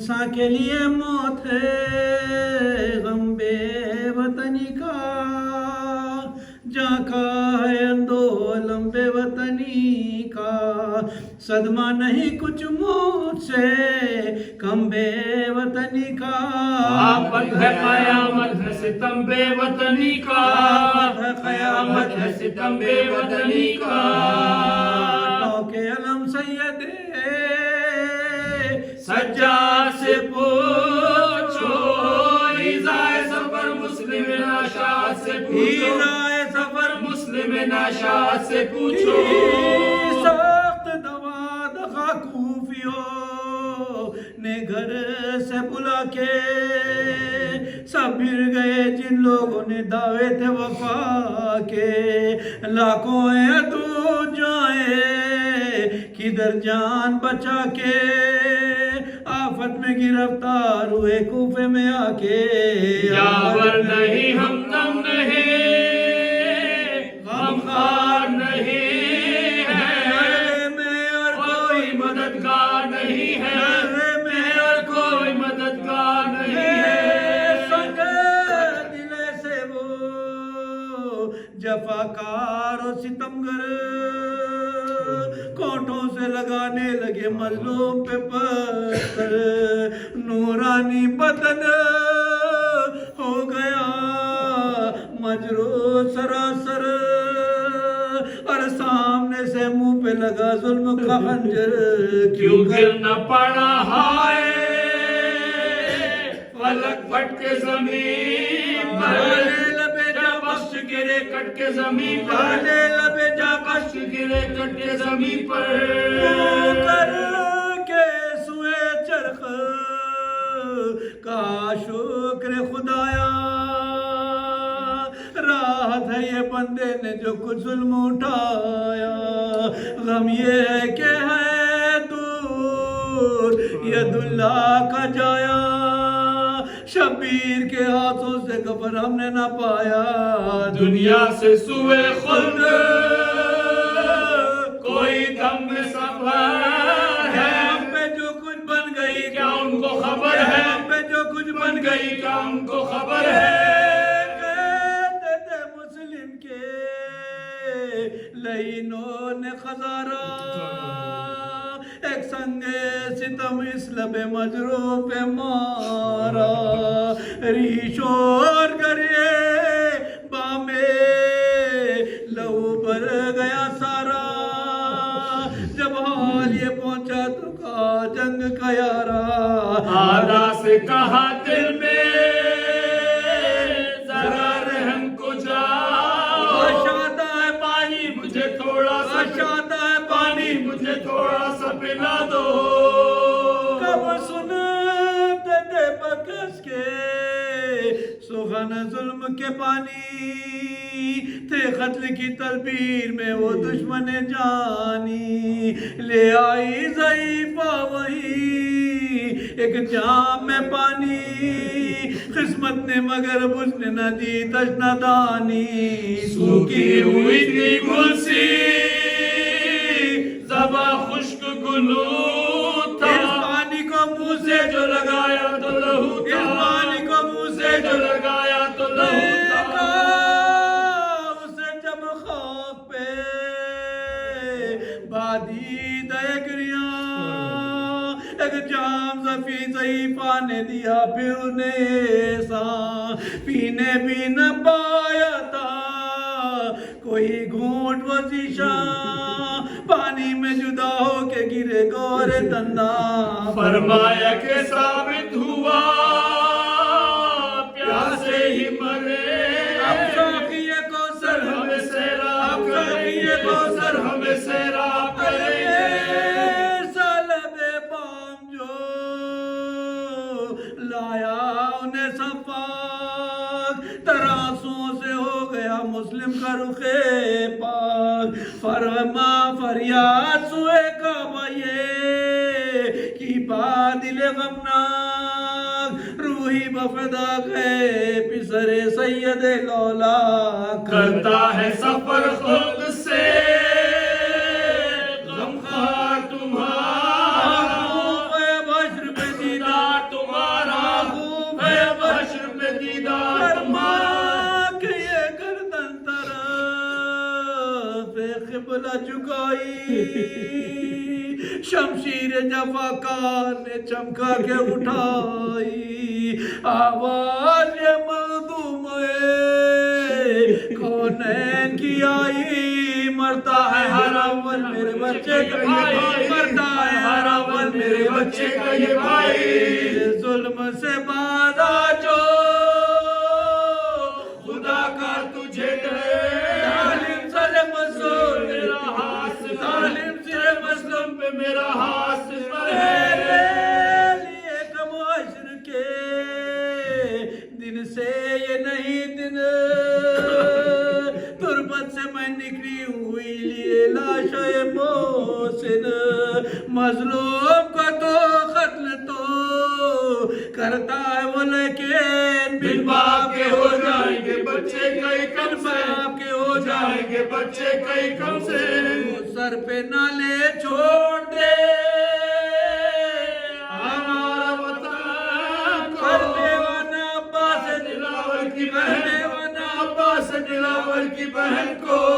انسان کے لیے موت ہے غم بے وطنی کا، جہاں کا ہے اندولم بے وطنی کا، صدمہ نہیں کچھ موت سے کم بے وطنی کا، آفت ہے قیامت ہے ستم بے وطنی کا، آفت ہے قیامت ہے ستم بے وطنی کا، ٹوکے علم سید سجاد سے پوچھو، ایزائے سفر مسلم ناشاد سے پوچھو، ایزائے سفر مسلم ناشاد سے پوچھو، سخت دوا دخا کوفیوں نے گھر سے بلا کے سب پھر گئے جن لوگوں نے دعوے تھے وفا کے، لاکھوں عدو جائیں کدھر جان بچا کے، آفت میں گرفتار ہوئے کوفے میں آ کے، یاور نہیں ہم دم نہیں غمخوار نہیں ہے، میں اور کوئی مددگار نہیں ہے، میں اور کوئی مددگار نہیں ہے، دلے سے وہ جفاکار و ستمگر کونٹوں سے لگانے لگے مظلوم پہ پتھر، نورانی بدن ہو گیا مجروح سراسر، اور سامنے سے منہ پہ لگا ظلم کا خنجر، کیوں گر نہ پڑا ہائے فلک پھٹ کے زمین پر، جا بخش گرے کٹ کے زمین پر، جا بخش گرے کٹ کے زمین پر، کر کے سوئے چرخ کا شکر خدایا، راحت ہے یہ بندے نے جو کچھ ظلم اٹھایا، غم یہ ہے کہ ہے دور ید اللہ کا جایا، شبیر کے ہاتھوں سے کفن ہم نے نہ پایا، دنیا سے سوئے خلد کوئی دم میں سفر ہے، ہم پہ جو کچھ بن گئی کیا ان کو خبر ہے، ہم پہ جو کچھ بن گئی کیا ان کو خبر ہے، کہتے تھے مسلم کے لینوں نے خزارہ، ایک سنگ ستم اس لب مجروح پہ مارا، ریش اور گریے بامے لہو بھر گیا سارا، جب حال یہ پہنچا تو کہا جنگ کا یارا، آدھا سے کہا دل میں ذرا رحم کو جا، اشادہ ہے پانی مجھے تھوڑا سا، اشادہ ہے پانی مجھے تھوڑا سا پلا دو، کب سنتے تھے بکس کے سخن ظلم کے پانی، تھے قتل کی تدبیر میں وہ دشمن جانی، لے آئی ضعیفہ وہی ایک جام میں پانی، قسمت نے مگر بجھنے نہ دی تشنہ دانی، سوکھی ہوئی تھی گل سی زباں خشک گلو تھا، اس پانی کو منہ سے جو لگایا تو لہو اس تھا، پانی کو منہ سے جو لگایا تو لہو تھا، اسے جب خواب پہ بادی دے گریاں، ایک جام زفی ضعیفہ نے دیا پھر انہیں ساں، پینے بھی نہ پایا تھا کوئی گھونٹ وزیشاں، پانی میں جدا ہو کے گرے گورے دنداں، فرمایا کہ ثابت ہوا پیاسے ہی مرے، اب ساقیے کو سر ہمیں سیراب اب ساقیے کو سر ہمیں سیراب کریں گے، سالب بام جو لایا انہیں صفاق، تراسوں سے ہو گیا مسلم کا رخ پاک، فرما فریاد سوئے کعبہ یہ کی دل غمناک، روحی بفدا گئے پسر سید لولا، کرتا ہے سفر خود سے غمخوار تمہارا، بشر پہ دیدار بلا چکائی شمشیر جفاکار نے چمکا کے اٹھائی آواز یہ مظلوم کونین کی آئی مرتا ہے ہر اول میرے بچے کا یہ مرتا ہے ہر اول میرے بچے کا یہ بھائی ظلم سے باز آ جو خدا کا تجھے ظالم سر مظلوم میرا ہاتھ ظالم سر مظلوم پہ میرا ہاتھ ایک معاشر کے دن سے یہ نہیں دن تربت سے میں نکلی ہوئی لیے لاش محسن مظلوم کا تو قتل تو کرتا ہے وہ لیکن بن باپ کے ہو جائیں گے بچے کئی کم سے باپ کے ہو جائیں گے بچے کئی کم سے سر پہ نالے چھوڑ دے ہمارا وطن کرنے وانا عباس دلاور کی بہن وانا عباس دلاور کی بہن کو